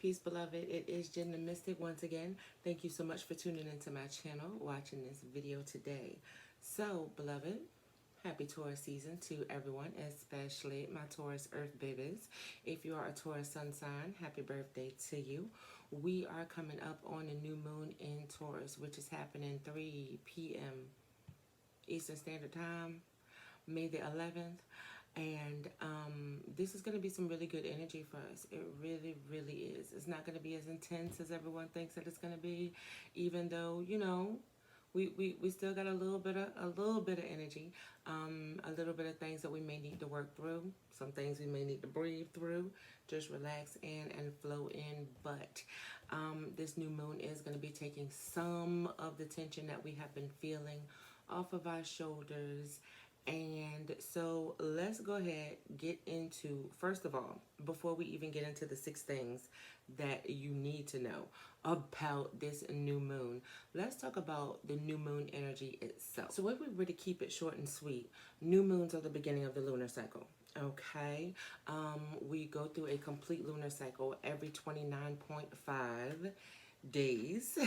Peace, beloved. It is Jen the Mystic once again. Thank you so much for tuning into my channel, watching this video today. So, beloved, happy Taurus season to everyone, especially my Taurus Earth babies. If you are a Taurus sun sign, happy birthday to you. We are coming up on a new moon in Taurus, which is happening 3 p.m. Eastern Standard Time, May the 11th. And this is going to be some really good energy for us. It really, really is. It's not going to be as intense as everyone thinks that it's going to be, even though, you know, we still got a little bit of energy, a little bit of things that we may need to work through, some things we may need to breathe through, just relax in and flow in. But this new moon is going to be taking some of the tension that we have been feeling off of our shoulders. And so let's go ahead, get into, first of all, before we even get into the 6 things that you need to know about this new moon, let's talk about the new moon energy itself. So if we were to keep it short and sweet, new moons are the beginning of the lunar cycle. Okay, we go through a complete lunar cycle every 29.5 days.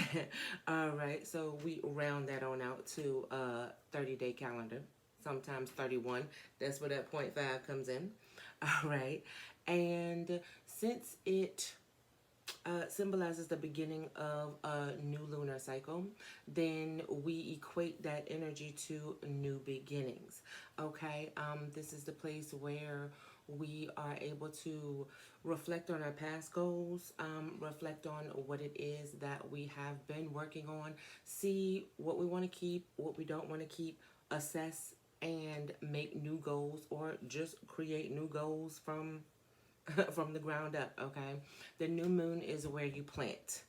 All right, so we round that on out to a 30-day calendar. Sometimes 31. That's where that 0.5 comes in. All right. And since it symbolizes the beginning of a new lunar cycle, then we equate that energy to new beginnings. Okay. This is the place where we are able to reflect on our past goals, reflect on what it is that we have been working on, see what we want to keep, what we don't want to keep, assess and make new goals, or just create new goals from from the ground up. Okay, the new moon is where you plant.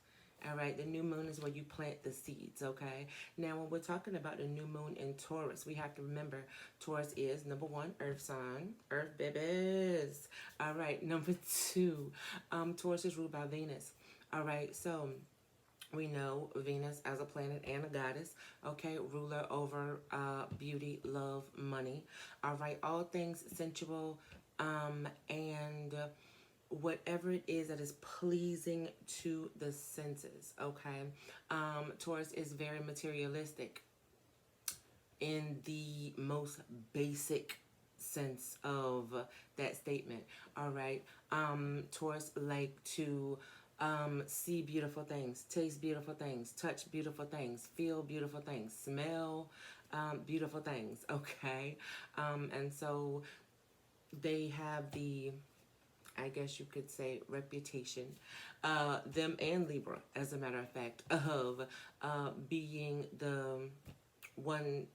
All right, the new moon is where you plant the seeds. Okay, now when we're talking about the new moon in Taurus, we have to remember Taurus is number 1, earth sign, earth babies. All right, number 2, Taurus is ruled by Venus. All right, so we know Venus as a planet and a goddess, okay, ruler over beauty, love, money. All right, all things sensual, and whatever it is that is pleasing to the senses, okay. Taurus is very materialistic in the most basic sense of that statement. All right, Taurus like to see beautiful things, taste beautiful things, touch beautiful things, feel beautiful things, smell beautiful things, okay? And so they have the, I guess you could say, reputation, them and Libra, as a matter of fact, of being the one,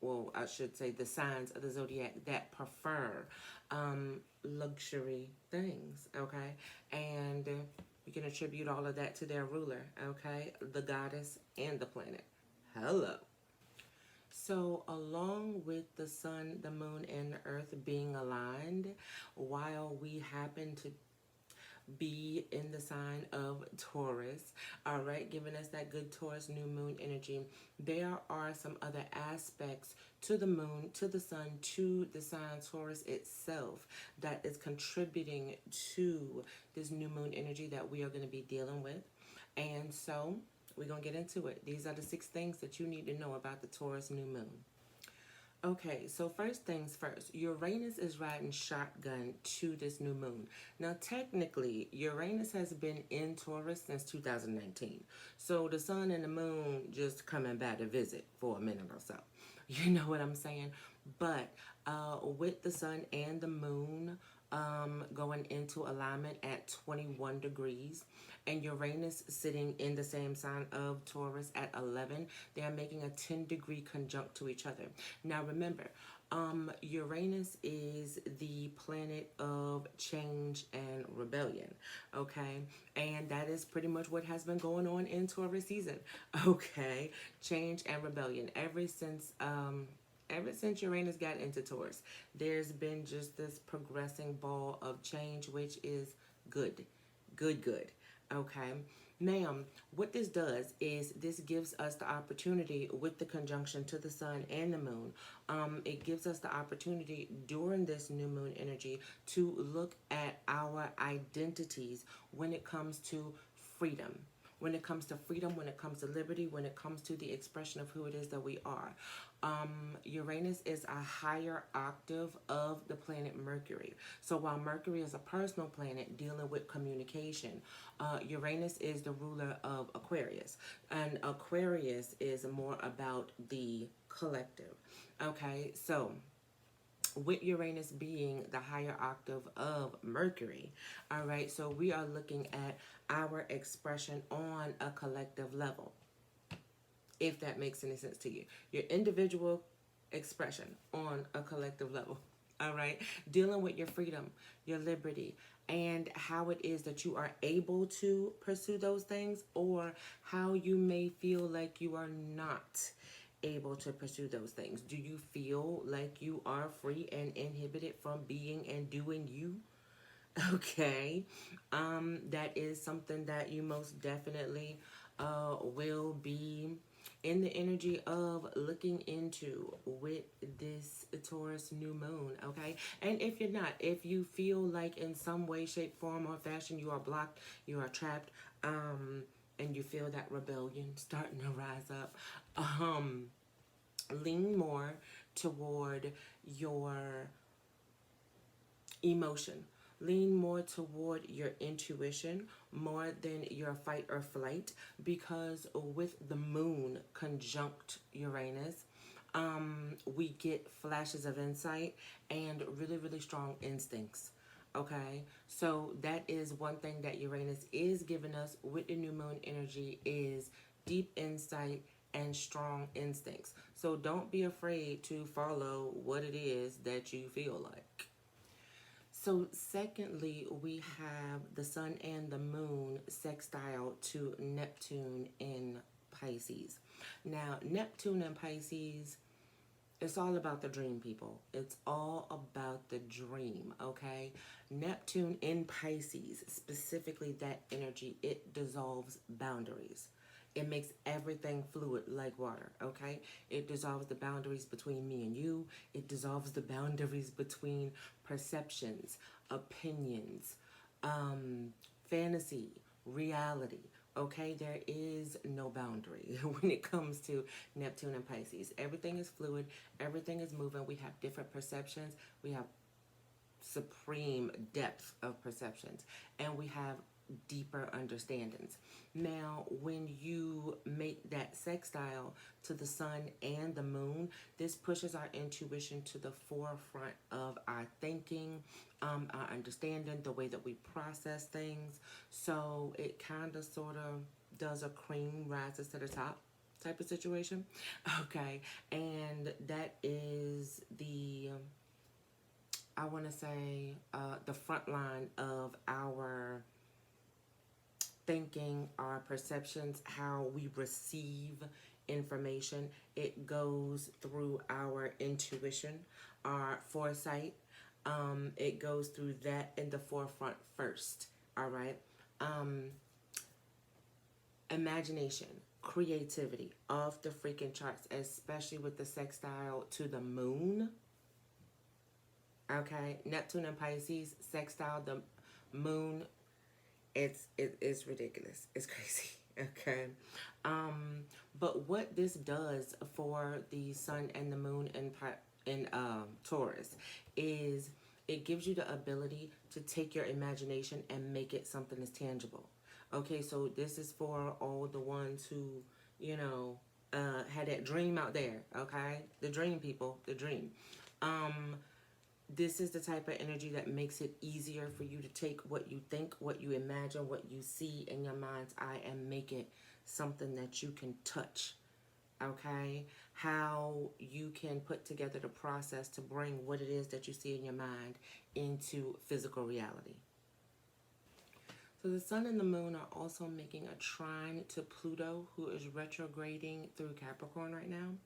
well, I should say the signs of the zodiac that prefer luxury things, okay? And we can attribute all of that to their ruler, okay? The goddess and the planet. Hello. So along with the sun, the moon, and the earth being aligned, while we happen to be in the sign of Taurus, all right, giving us that good Taurus new moon energy, there are some other aspects to the moon, to the sun, to the sign Taurus itself that is contributing to this new moon energy that we are going to be dealing with. And so we're going to get into it. These are the 6 things that you need to know about the Taurus new moon. Okay, so first things first, Uranus is riding shotgun to this new moon. Now, technically, Uranus has been in Taurus since 2019. So the sun and the moon just coming back to visit for a minute or so. You know what I'm saying? But with the sun and the moon going into alignment at 21 degrees and Uranus sitting in the same sign of Taurus at 11, they are making a 10-degree conjunct to each other. Now remember, Uranus is the planet of change and rebellion, okay? And that is pretty much what has been going on in Taurus season, okay? Change and rebellion. Ever since Uranus got into Taurus, there's been just this progressing ball of change, which is good. Okay. Now, what this does is this gives us the opportunity with the conjunction to the sun and the moon. It gives us the opportunity during this new moon energy to look at our identities when it comes to freedom. When it comes to freedom, when it comes to liberty, when it comes to the expression of who it is that we are. Uranus is a higher octave of the planet Mercury. So while Mercury is a personal planet dealing with communication, Uranus is the ruler of Aquarius. And Aquarius is more about the collective. Okay, so with Uranus being the higher octave of Mercury, all right, so we are looking at our expression on a collective level, if that makes any sense to you. Your individual expression on a collective level, all right, dealing with your freedom, your liberty, and how it is that you are able to pursue those things, or how you may feel like you are not able to pursue those things. Do you feel like you are free and inhibited from being and doing you? Okay, that is something that you most definitely will be in the energy of looking into with this Taurus new moon. Okay, and if you're not, if you feel like in some way, shape, form, or fashion you are blocked, you are trapped, and you feel that rebellion starting to rise up, lean more toward your emotion. Lean more toward your intuition more than your fight or flight, because with the moon conjunct Uranus, we get flashes of insight and really, really strong instincts. Okay, so that is one thing that Uranus is giving us with the new moon energy, is deep insight and strong instincts. So don't be afraid to follow what it is that you feel like. So secondly, we have the sun and the moon sextile to Neptune in Pisces. Now, Neptune in Pisces, it's all about the dream, people. It's all about the dream, okay? Neptune in Pisces, specifically that energy, it dissolves boundaries. It makes everything fluid like water, okay? It dissolves the boundaries between me and you. It dissolves the boundaries between perceptions, opinions, fantasy, reality, okay? There is no boundary when it comes to Neptune and Pisces. Everything is fluid. Everything is moving. We have different perceptions. We have supreme depth of perceptions. And we have deeper understandings. Now, when you make that sextile to the sun and the moon, this pushes our intuition to the forefront of our thinking, our understanding, the way that we process things. So it kind of sort of does a cream rises to the top type of situation. Okay, and that is the, I want to say, the front line of our thinking, our perceptions, how we receive information. It goes through our intuition, our foresight. It goes through that in the forefront first, all right? Imagination, creativity, off the freaking charts, especially with the sextile to the moon. Okay, Neptune and Pisces, sextile the moon. It's ridiculous. It's crazy. Okay. But what this does for the sun and the moon in Taurus is it gives you the ability to take your imagination and make it something that's tangible. Okay, so this is for all the ones who, you know, had that dream out there. Okay, the dream, people, the dream. This is the type of energy that makes it easier for you to take what you think, what you imagine, what you see in your mind's eye, and make it something that you can touch, okay? How you can put together the process to bring what it is that you see in your mind into physical reality. So the sun and the moon are also making a trine to Pluto, who is retrograding through Capricorn right now.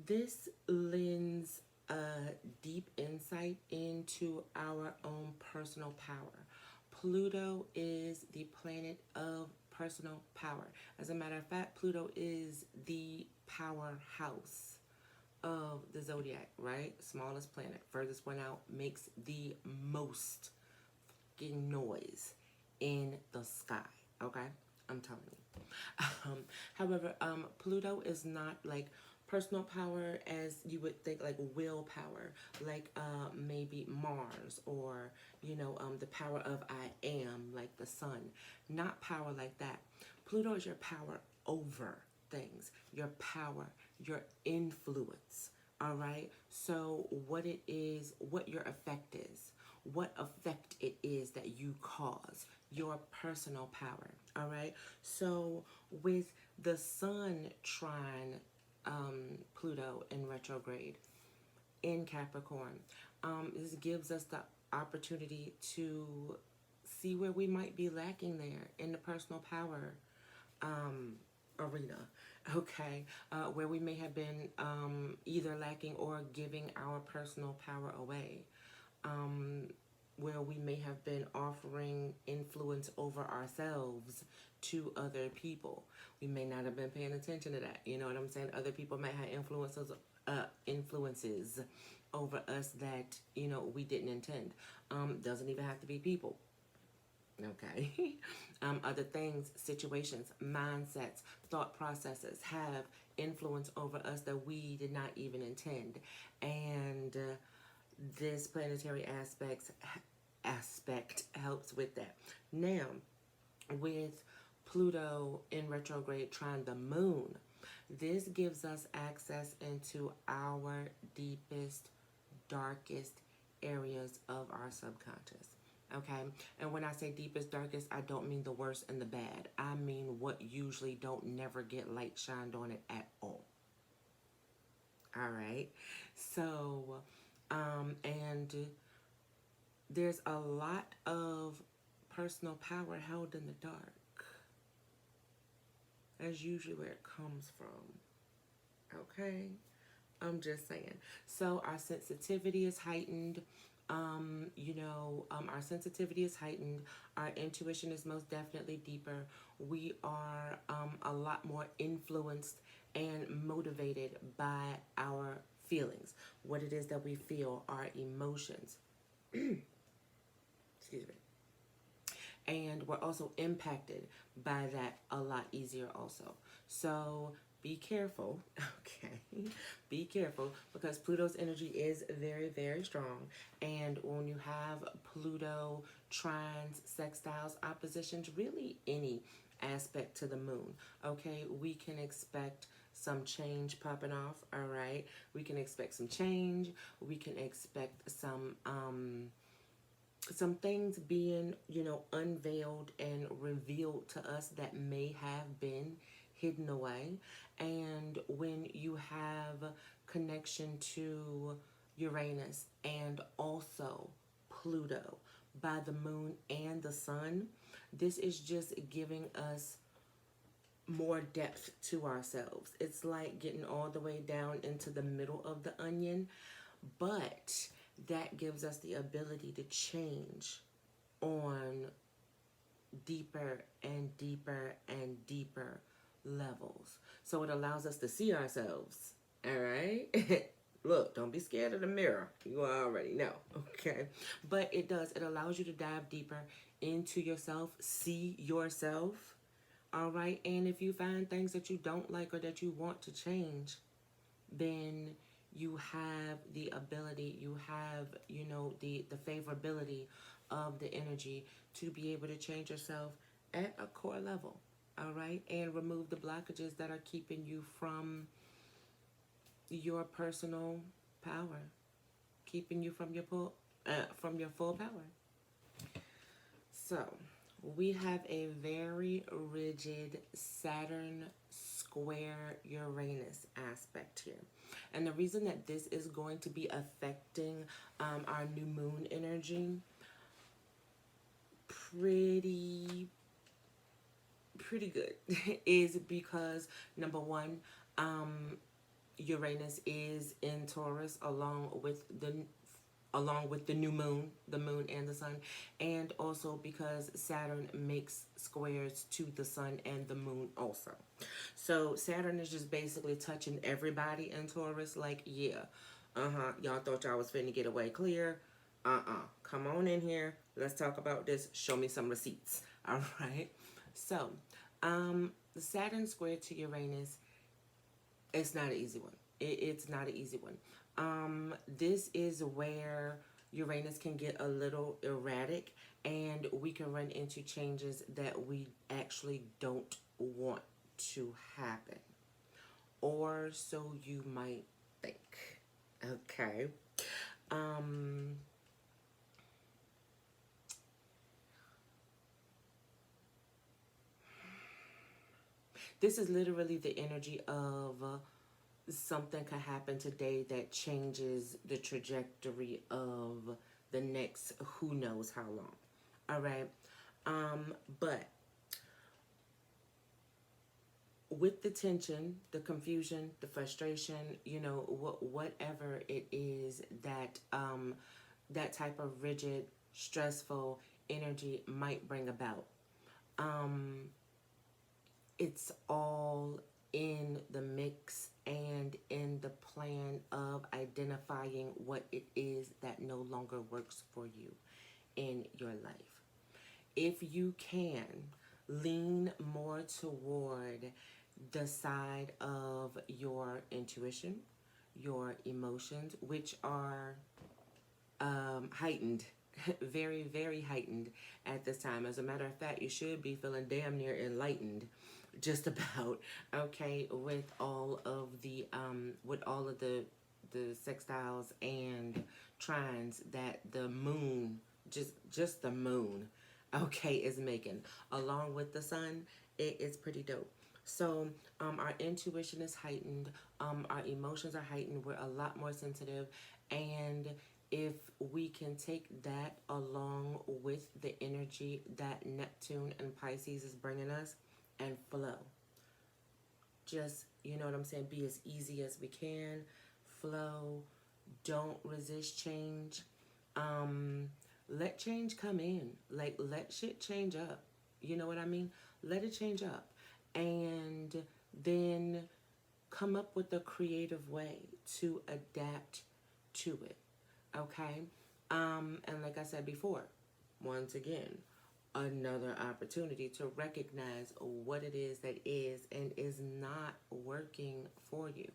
This lends a deep insight into our own personal power. Pluto is the planet of personal power. As a matter of fact, Pluto is the powerhouse of the zodiac, right? Smallest planet, furthest one out, makes the most fucking noise in the sky, okay? I'm telling you. However, Pluto is not like personal power as you would think, like willpower, like maybe Mars, or the power of I am, like the sun. Not power like that. Pluto is your power over things, your power, your influence. All right. So what it is, what your effect is, what effect it is that you cause, your personal power. All right. So with the sun trine Pluto in retrograde in Capricorn, this gives us the opportunity to see where we might be lacking there in the personal power arena, okay, where we may have been either lacking or giving our personal power away, where we may have been offering influence over ourselves to other people. We may not have been paying attention to that. You know what I'm saying? Other people may have influences over us that we didn't intend. Doesn't even have to be people. Okay. Other things, situations, mindsets, thought processes have influence over us that we did not even intend. And this planetary aspect helps with that. Now, with Pluto in retrograde trying the moon, this gives us access into our deepest, darkest areas of our subconscious. Okay, and when I say deepest, darkest, I don't mean the worst and the never I mean what usually don't never get light shined on it at all. All right, so and there's a lot of personal power held in the dark. That's usually where it comes from. Okay, I'm just saying. So our sensitivity is heightened. Our sensitivity is heightened. Our intuition is most definitely deeper. We are a lot more influenced and motivated by our feelings, what it is that we feel, our emotions. Excuse me. And we're also impacted by that a lot easier also. So be careful, okay? Be careful, because Pluto's energy is very, very strong. And when you have Pluto, trines, sextiles, oppositions, really any aspect to the moon, okay, we can expect some change popping off, all right? We can expect some change. We can expect some things being, unveiled and revealed to us that may have been hidden away. And when you have connection to Uranus and also Pluto by the moon and the sun, this is just giving us more depth to ourselves. It's like getting all the way down into the middle of the onion, but that gives us the ability to change on deeper and deeper and deeper levels. So it allows us to see ourselves, all right? Look, don't be scared of the mirror. You already know, okay? But it does. It allows you to dive deeper into yourself, see yourself, all right? And if you find things that you don't like or that you want to change, then you have the ability, you have, the favorability of the energy to be able to change yourself at a core level, all right? And remove the blockages that are keeping you from your personal power, keeping you from your full power. So we have a very rigid Saturn square Uranus aspect here. And the reason that this is going to be affecting our new moon energy pretty good is because, number one, Uranus is in Taurus along with the new moon, the moon and the sun, and also because Saturn makes squares to the sun and the moon also. So Saturn is just basically touching everybody in Taurus, like, yeah, y'all thought y'all was finna get away clear. Come on in here. Let's talk about this. Show me some receipts. All right. So, the Saturn square to Uranus, it's not an easy one. It's not an easy one. This is where Uranus can get a little erratic and we can run into changes that we actually don't want to happen. Or so you might think. Okay. This is literally the energy of something could happen today that changes the trajectory of the next who knows how long. All right. But with the tension, the confusion, the frustration, you know, whatever it is that that type of rigid, stressful energy might bring about, it's all in the mix and in the plan of identifying what it is that no longer works for you in your life. If you can lean more toward the side of your intuition, your emotions, which are heightened, very, very heightened at this time. As a matter of fact, you should be feeling damn near enlightened, just about, okay, with all of the sextiles and trines that the moon, just the moon, okay, is making, along with the sun. It's pretty dope. So our intuition is heightened, our emotions are heightened, we're a lot more sensitive, and if we can take that along with the energy that Neptune and Pisces is bringing us and flow. Just, you know what I'm saying, be as easy as we can, flow, don't resist change. Let change come in, like, let shit change up. You know what I mean? Let it change up. And then come up with a creative way to adapt to it. Okay? And like I said before, once again, another opportunity to recognize what it is that is and is not working for you.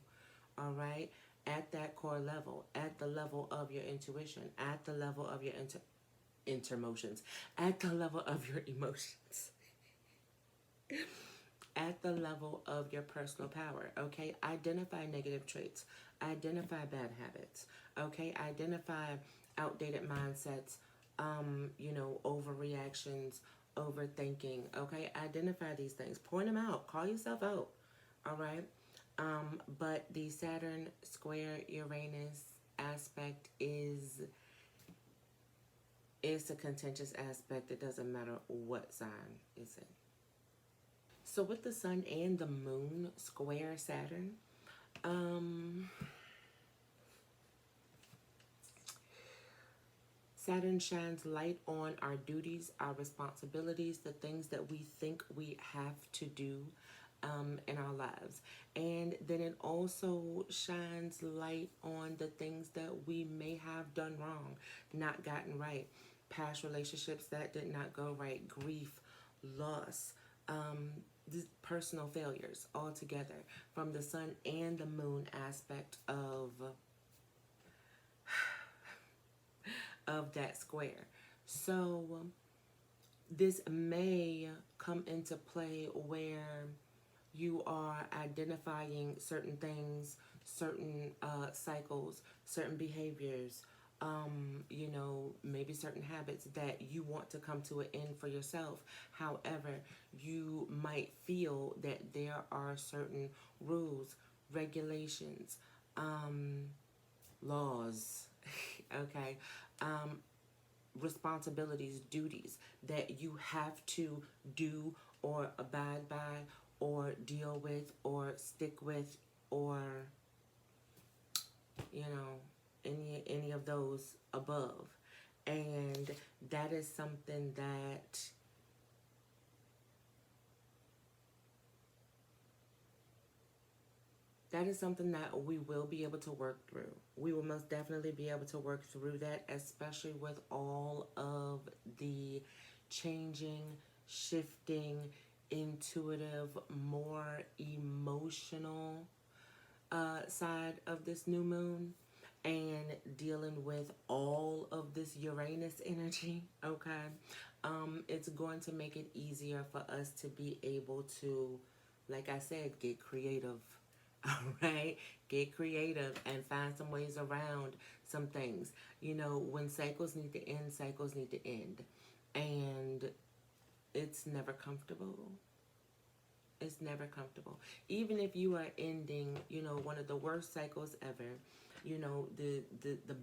All right? At that core level, at the level of your intuition, at the level of your intermotions, at the level of your emotions. At the level of your personal power, okay? Identify negative traits. Identify bad habits, okay? Identify outdated mindsets, you know, overreactions, overthinking, okay? Identify these things. Point them out. Call yourself out, all right? But the Saturn square Uranus aspect is a contentious aspect. It doesn't matter what sign it's in. So with the sun and the moon square Saturn, Saturn shines light on our duties, our responsibilities, the things that we think we have to do in our lives. And then it also shines light on the things that we may have done wrong, not gotten right, past relationships that did not go right, grief, loss, personal failures altogether, from the sun and the moon aspect of that square. So this may come into play where you are identifying certain things, certain cycles, certain behaviors, you know, maybe certain habits that you want to come to an end for yourself. However, you might feel that there are certain rules, regulations, laws, okay, responsibilities, duties that you have to do or abide by or deal with or stick with or you know, any of those above. And that is something that we will be able to work through. We will most definitely be able to work through that, especially with all of the changing, shifting, intuitive, more emotional side of this new moon, and dealing with all of this Uranus energy. Okay, it's going to make it easier for us to be able to, like I said, get creative. All right, get creative and find some ways around some things. You know, when cycles need to end, cycles need to end, and it's never comfortable. It's never comfortable. Even if you are ending, you know, one of the worst cycles ever, you know, the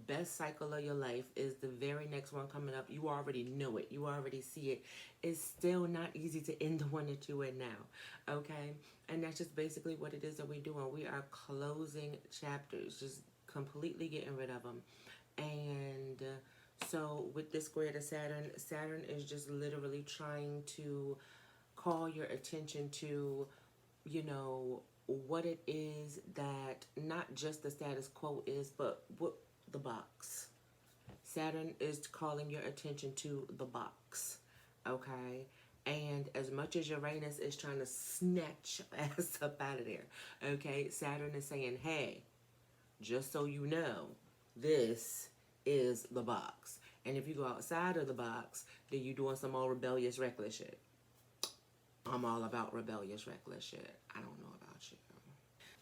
best cycle of your life is the very next one coming up. You already know it. You already see it. It's still not easy to end the one that you're in now. Okay? And that's just basically what it is that we're doing. We are closing chapters, just completely getting rid of them. And so with this square to Saturn, Saturn is just literally trying to call your attention to, you know, what it is that not just the status quo is, but what the box. Saturn is calling your attention to the box, okay? And as much as Uranus is trying to snatch ass up out of there, okay, Saturn is saying, hey, just so you know, this is the box. And if you go outside of the box, then you're doing some more rebellious, reckless shit. I'm all about rebellious, reckless shit. I don't know about you.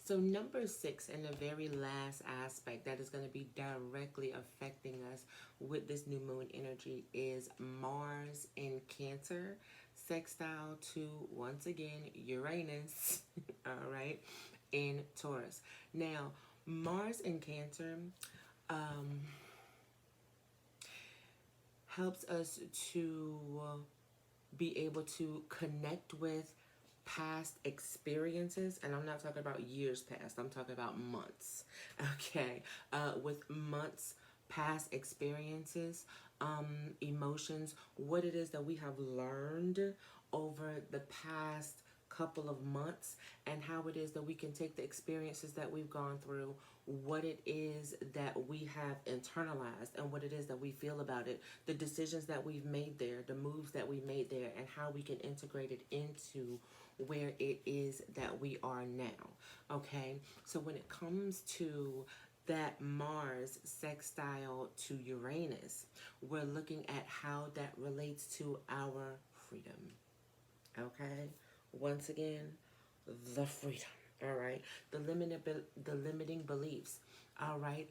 So number 6, and the very last aspect that is going to be directly affecting us with this new moon energy, is Mars in Cancer, sextile to, once again, Uranus, all right, in Taurus. Now, Mars in Cancer helps us to be able to connect with past experiences, and I'm not talking about years past, I'm talking about months, okay, with months past experiences, emotions, what it is that we have learned over the past couple of months, and how it is that we can take the experiences that we've gone through, what it is that we have internalized, and what it is that we feel about it, the decisions that we've made there, the moves that we made there, and how we can integrate it into where it is that we are now. Okay, so when it comes to that Mars sextile to Uranus, we're looking at how that relates to our freedom. Okay, once again, the freedom. All right, the limiting beliefs. All right,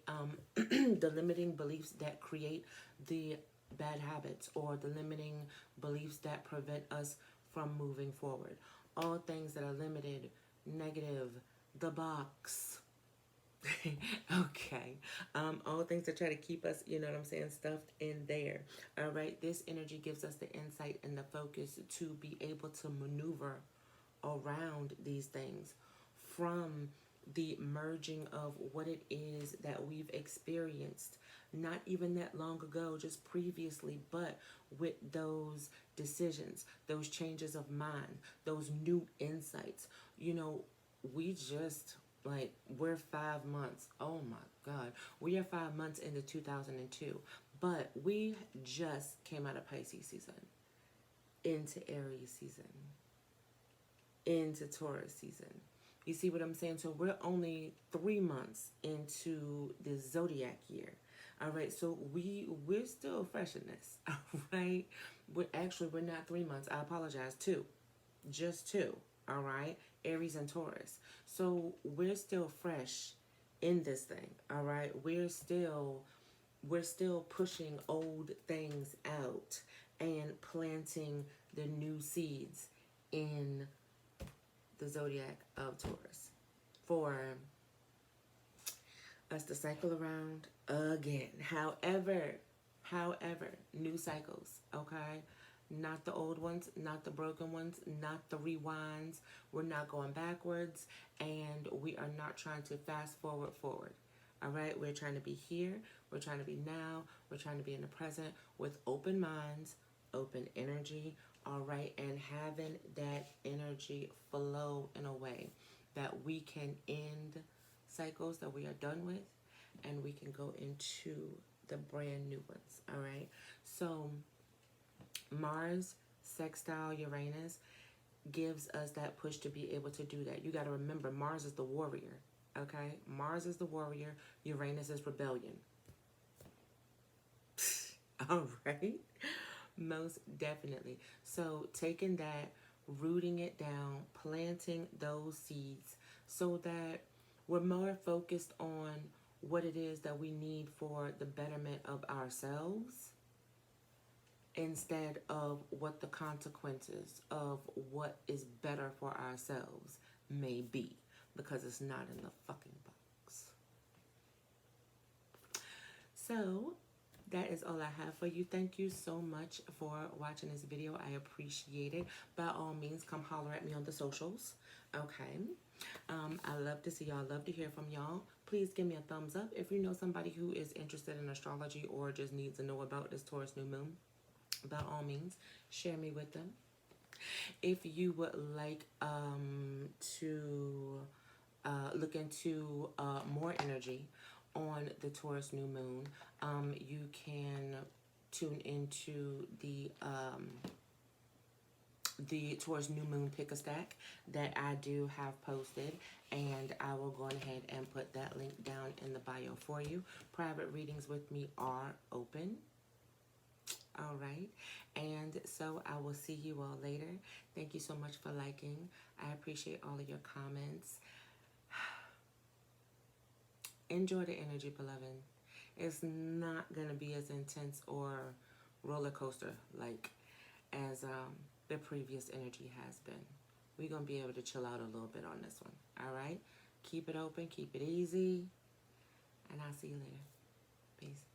the limiting beliefs that create the bad habits, or the limiting beliefs that prevent us from moving forward. All things that are limited, negative, the box. Okay, all things that try to keep us, you know what I'm saying, stuffed in there. All right, this energy gives us the insight and the focus to be able to maneuver around these things, from the merging of what it is that we've experienced not even that long ago, just previously, but with those decisions, those changes of mind, those new insights. You know, we just, like, we're 5 months, oh my God, we are 5 months into 2002, but we just came out of Pisces season, into Aries season, into Taurus season. You see what I'm saying? So we're only 3 months into the zodiac year. All right, so we're still fresh in this. All right, we're not 3 months. I apologize. 2, just 2. All right, Aries and Taurus. So we're still fresh in this thing. All right, we're still pushing old things out and planting the new seeds in the zodiac of Taurus for us to cycle around again. However, new cycles, okay? Not the old ones, not the broken ones, not the rewinds. We're not going backwards, and we are not trying to fast forward. All right, we're trying to be here, we're trying to be now, we're trying to be in the present with open minds, open energy, all right, and having that energy flow in a way that we can end cycles that we are done with and we can go into the brand new ones, all right? So Mars, sextile Uranus, gives us that push to be able to do that. You got to remember, Mars is the warrior, okay? Mars is the warrior, Uranus is rebellion. All right? Most definitely. So taking that, rooting it down, planting those seeds so that we're more focused on what it is that we need for the betterment of ourselves instead of what the consequences of what is better for ourselves may be, because it's not in the fucking box. So that is all I have for you. Thank you so much for watching this video. I appreciate it. By all means, come holler at me on the socials. Okay. I love to see y'all. Love to hear from y'all. Please give me a thumbs up if you know somebody who is interested in astrology or just needs to know about this Taurus new moon. By all means, share me with them. If you would like to look into more energy on the Taurus new moon, you can tune into the Taurus new moon pick a stack that I do have posted, and I will go ahead and put that link down in the bio for you. Private readings with me are open. All right, and so I will see you all later. Thank you so much for liking. I appreciate all of your comments. Enjoy the energy, beloved. It's not going to be as intense or roller coaster like as the previous energy has been. We're going to be able to chill out a little bit on this one. All right? Keep it open. Keep it easy. And I'll see you later. Peace.